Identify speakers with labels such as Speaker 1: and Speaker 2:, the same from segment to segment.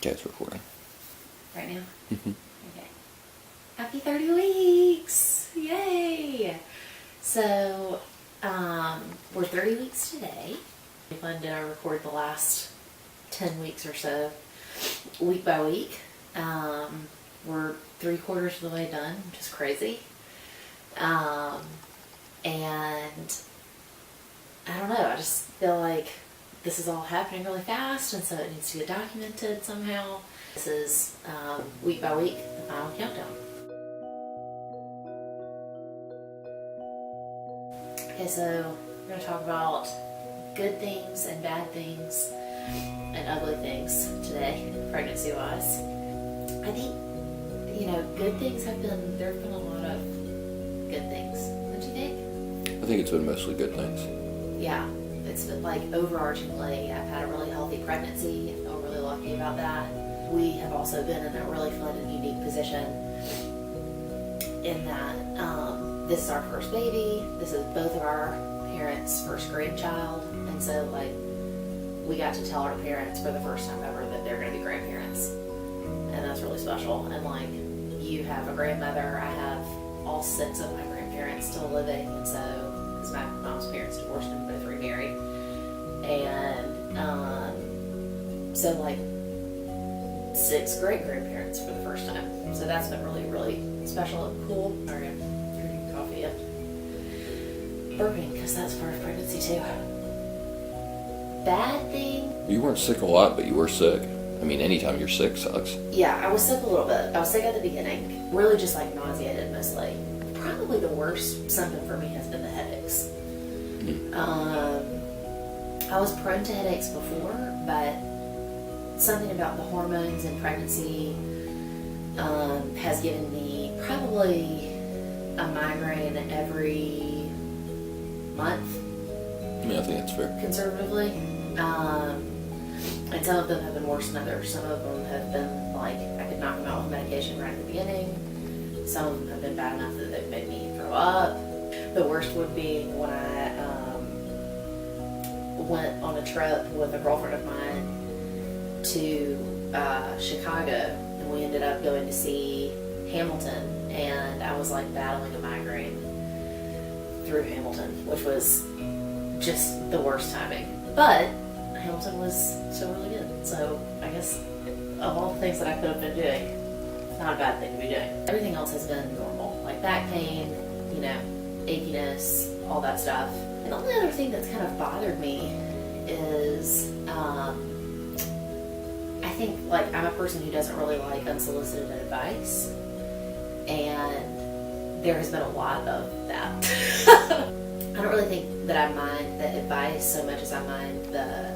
Speaker 1: Yeah, it's recording.
Speaker 2: Right now?
Speaker 1: Mm-hmm.
Speaker 2: Okay. Happy 30 weeks! Yay! So, we're 30 weeks today. When did I record the last 10 weeks or so, week by week? We're 3/4 of the way done, which is crazy. And I don't know, I just feel like this is all happening really fast, and so it needs to get documented somehow. This is week by week, the final countdown. Okay, so we're going to talk about good things and bad things and ugly things today, pregnancy-wise. I think, good things there have been a lot of good things, don't you think?
Speaker 1: I think it's been mostly good things.
Speaker 2: Yeah, it's been like overarchingly, I've had a really healthy pregnancy. I feel really lucky about that. We have also been in a really fun and unique position in that this is our first baby. This is both of our parents' first grandchild, and so we got to tell our parents for the first time ever that they're going to be grandparents, and that's really special. And you have a grandmother, I have all 6 of my grandparents still living, and so because my mom's parents divorced and both remarried, and so 6 great grandparents for the first time. So that's been really, really special and cool. Sorry, I'm drinking coffee and burping because that's part of pregnancy too. Bad thing.
Speaker 1: You weren't sick a lot, but you were sick. I mean, anytime you're sick sucks.
Speaker 2: Yeah, I was sick a little bit. I was sick at the beginning. Really just nauseated mostly. Probably the worst symptom for me has been the headaches. I was prone to headaches before, but something about the hormones and pregnancy has given me probably a migraine every month.
Speaker 1: Yeah, I think that's fair.
Speaker 2: Conservatively. And some of them have been worse than others. Some of them have been I could knock them out with medication right at the beginning. Some of them have been bad enough that they've made me throw up. The worst would be when I went on a trip with a girlfriend of mine to Chicago, and we ended up going to see Hamilton, and I was battling a migraine through Hamilton, which was just the worst timing. But Hamilton was still really good, so I guess of all the things that I could have been doing, it's not a bad thing to be doing. Everything else has been normal, like back pain, achiness, all that stuff. And the only other thing that's kind of bothered me is I think I'm a person who doesn't really like unsolicited advice, and there has been a lot of that. I don't really think that I mind the advice so much as I mind the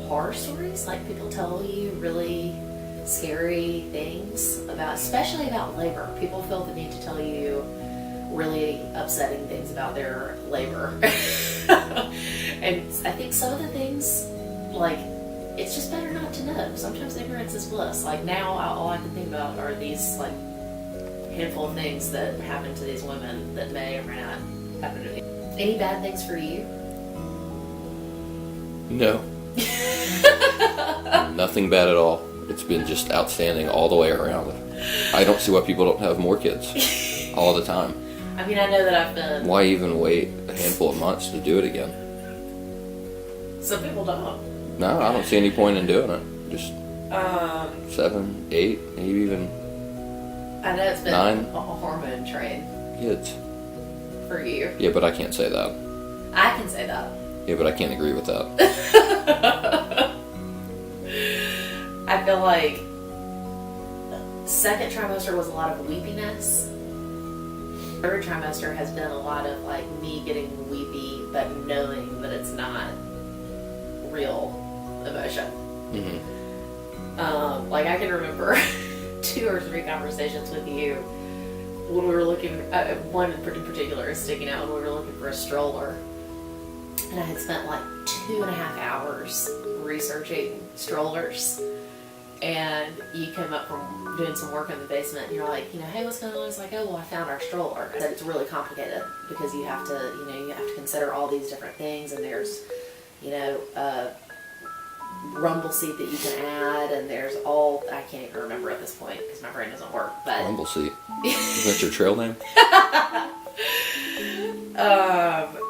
Speaker 2: horror stories. People tell you really scary things especially about labor. People feel the need to tell you really upsetting things about their labor. And I think some of the things, it's just better not to know. Sometimes ignorance is bliss. Now, all I can think about are these, handful of things that happen to these women that may or may not happen to me. Any bad things for you?
Speaker 1: No. Nothing bad at all. It's been just outstanding all the way around. I don't see why people don't have more kids all the time.
Speaker 2: I mean, I know that I've been...
Speaker 1: Why even wait a handful of months to do it again?
Speaker 2: Some people don't.
Speaker 1: No, I don't see any point in doing it. Just 7, 8, maybe even
Speaker 2: I know it's been
Speaker 1: 9
Speaker 2: a hormone train
Speaker 1: kids.
Speaker 2: for you.
Speaker 1: Yeah, but I can't say that.
Speaker 2: I can say that.
Speaker 1: Yeah, but I can't agree with that.
Speaker 2: I feel second trimester was a lot of weepiness. Third trimester has been a lot of me getting weepy, but knowing that it's not real emotion.
Speaker 1: Mm-hmm.
Speaker 2: I can remember 2 or 3 conversations with you when we were looking. One in particular is sticking out when we were looking for a stroller, and I had spent 2.5 hours researching strollers. And you came up from doing some work in the basement, and you're like, hey, what's going on? It's like, oh, well, I found our stroller. I said it's really complicated because you have to consider all these different things, and there's, rumble seat that you can add, and there's all, I can't even remember at this point because my brain doesn't work, but
Speaker 1: Rumble seat. Is that your trail name?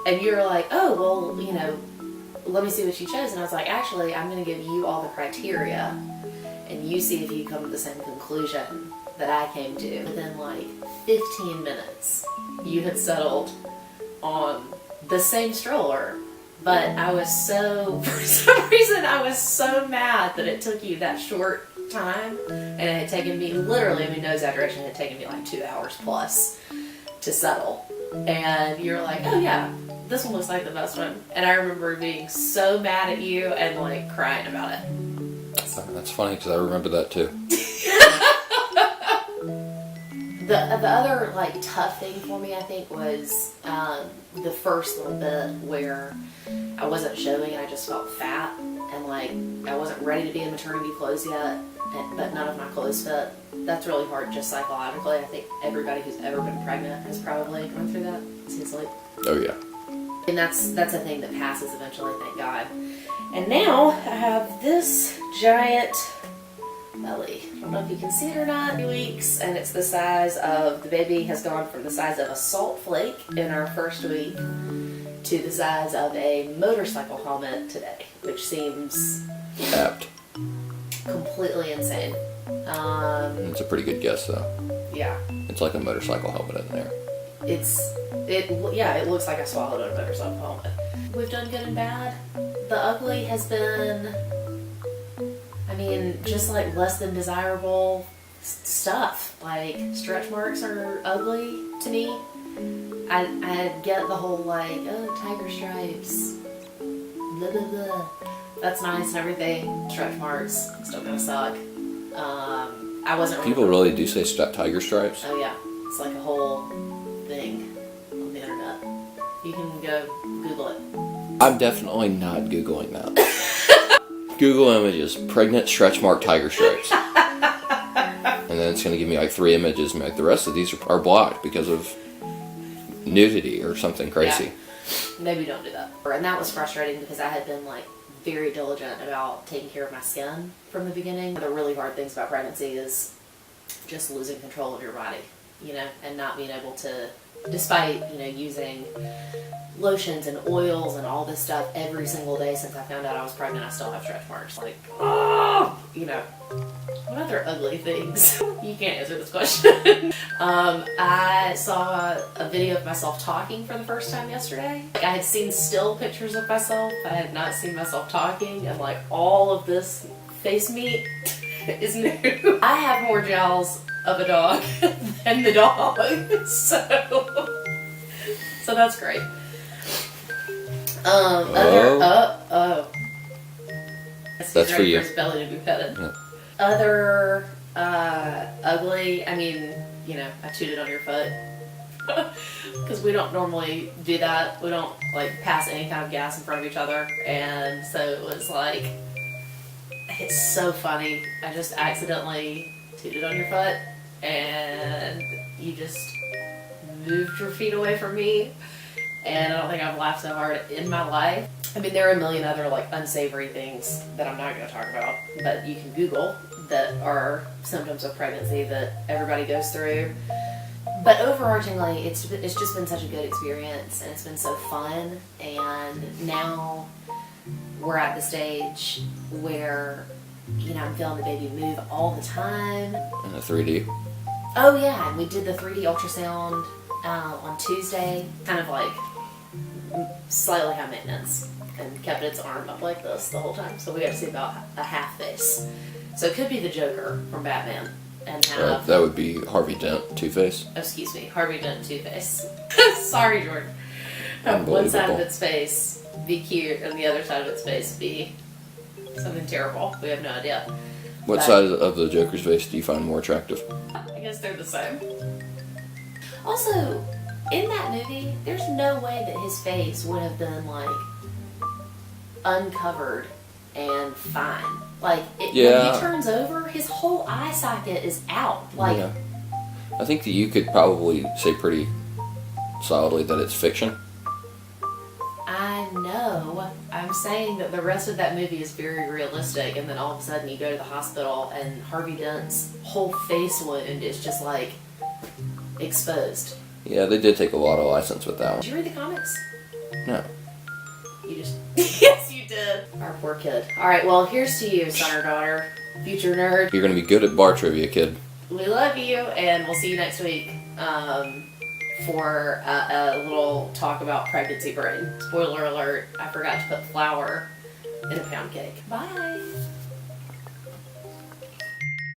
Speaker 2: And you were like, oh, well, you know, let me see what you chose. And I was like, actually, I'm going to give you all the criteria and you see if you come to the same conclusion that I came to. Within like 15 minutes, you had settled on the same stroller. But I was so, for some reason, I was so mad that it took you that short time. And it had taken me, literally, I mean, no exaggeration, it had taken me like 2 hours plus to settle. And you were like, oh yeah, this one looks like the best one. And I remember being so mad at you and like crying about it.
Speaker 1: That's funny because I remember that too.
Speaker 2: The other like tough thing for me, I think, was the first little bit where I wasn't showing and I just felt fat and like I wasn't ready to be in maternity clothes yet, but none of my clothes fit. That's really hard just psychologically. I think everybody who's ever been pregnant has probably gone through that. It seems like.
Speaker 1: Oh yeah.
Speaker 2: And that's a thing that passes eventually, thank God. And now I have this giant belly. I don't know if you can see it or not. 3 weeks, and it's the size of, the baby has gone from the size of a salt flake in our first week to the size of a motorcycle helmet today, which seems
Speaker 1: Apt.
Speaker 2: completely insane.
Speaker 1: It's a pretty good guess though.
Speaker 2: Yeah.
Speaker 1: It's like a motorcycle helmet in there.
Speaker 2: It looks like I swallowed a motorcycle helmet. We've done good and bad. The ugly has been, I mean, just like less than desirable stuff. Like stretch marks are ugly to me. I get the whole like, oh, tiger stripes, blah blah blah. That's nice and everything. Stretch marks still gonna suck. I wasn't.
Speaker 1: People really do say tiger stripes.
Speaker 2: Oh yeah, it's like a whole thing on the internet. You can go Google it.
Speaker 1: I'm definitely not Googling that. Google images, pregnant stretch mark tiger stripes. And then it's going to give me like 3 images and like the rest of these are blocked because of nudity or something crazy.
Speaker 2: Yeah. Maybe don't do that. And that was frustrating because I had been like very diligent about taking care of my skin from the beginning. One of the really hard things about pregnancy is just losing control of your body, you know, and not being able to, despite, you know, using lotions and oils and all this stuff every single day since I found out I was pregnant, I still have stretch marks. Like, oh, you know, what other ugly things? You can't answer this question. I saw a video of myself talking for the first time yesterday. Like, I had seen still pictures of myself. I had not seen myself talking, and like all of this face meat is new. I have more jowls of a dog than the dog, so that's great.
Speaker 1: That's for you.
Speaker 2: His belly to be petted.
Speaker 1: Yeah.
Speaker 2: Other ugly, I mean, you know, I tooted on your foot because we don't normally do that. We don't like pass any kind of gas in front of each other, and so it was like, it's so funny. I just accidentally tooted on your foot, and you just moved your feet away from me. And I don't think I've laughed so hard in my life. I mean, there are a million other like unsavory things that I'm not going to talk about, but you can Google that are symptoms of pregnancy that everybody goes through. But overarchingly, it's just been such a good experience, and it's been so fun. And now we're at the stage where, you know, I'm feeling the baby move all the time.
Speaker 1: And a 3D.
Speaker 2: Oh yeah, and we did the 3D ultrasound on Tuesday, kind of like slightly high maintenance, and kept its arm up like this the whole time, so we got to see about a half face. So it could be the Joker from Batman, and have
Speaker 1: that would be Harvey Dent, Two-Face.
Speaker 2: Oh, excuse me, Harvey Dent, Two-Face. Sorry, Jord. Have one side of its face be cute, and the other side of its face be something terrible. We have no idea.
Speaker 1: What side of the Joker's face do you find more attractive?
Speaker 2: I guess they're the same. Also, in that movie, there's no way that his face would have been like uncovered and fine. Like, when he turns over, his whole eye socket is out. Like,
Speaker 1: yeah. I think that you could probably say pretty solidly that it's fiction.
Speaker 2: I know. I'm I'm saying that the rest of that movie is very realistic, and then all of a sudden you go to the hospital and Harvey Dent's whole face wound is just like exposed.
Speaker 1: Yeah, they did take a lot of license with that one.
Speaker 2: Did you read the comics?
Speaker 1: No.
Speaker 2: You just... Yes, you did. Our poor kid. Alright, well, here's to you, son or daughter. Future nerd.
Speaker 1: You're gonna be good at bar trivia, kid.
Speaker 2: We love you, and we'll see you next week for a little talk about pregnancy brain. Spoiler alert, I forgot to put flour in a pound cake. Bye!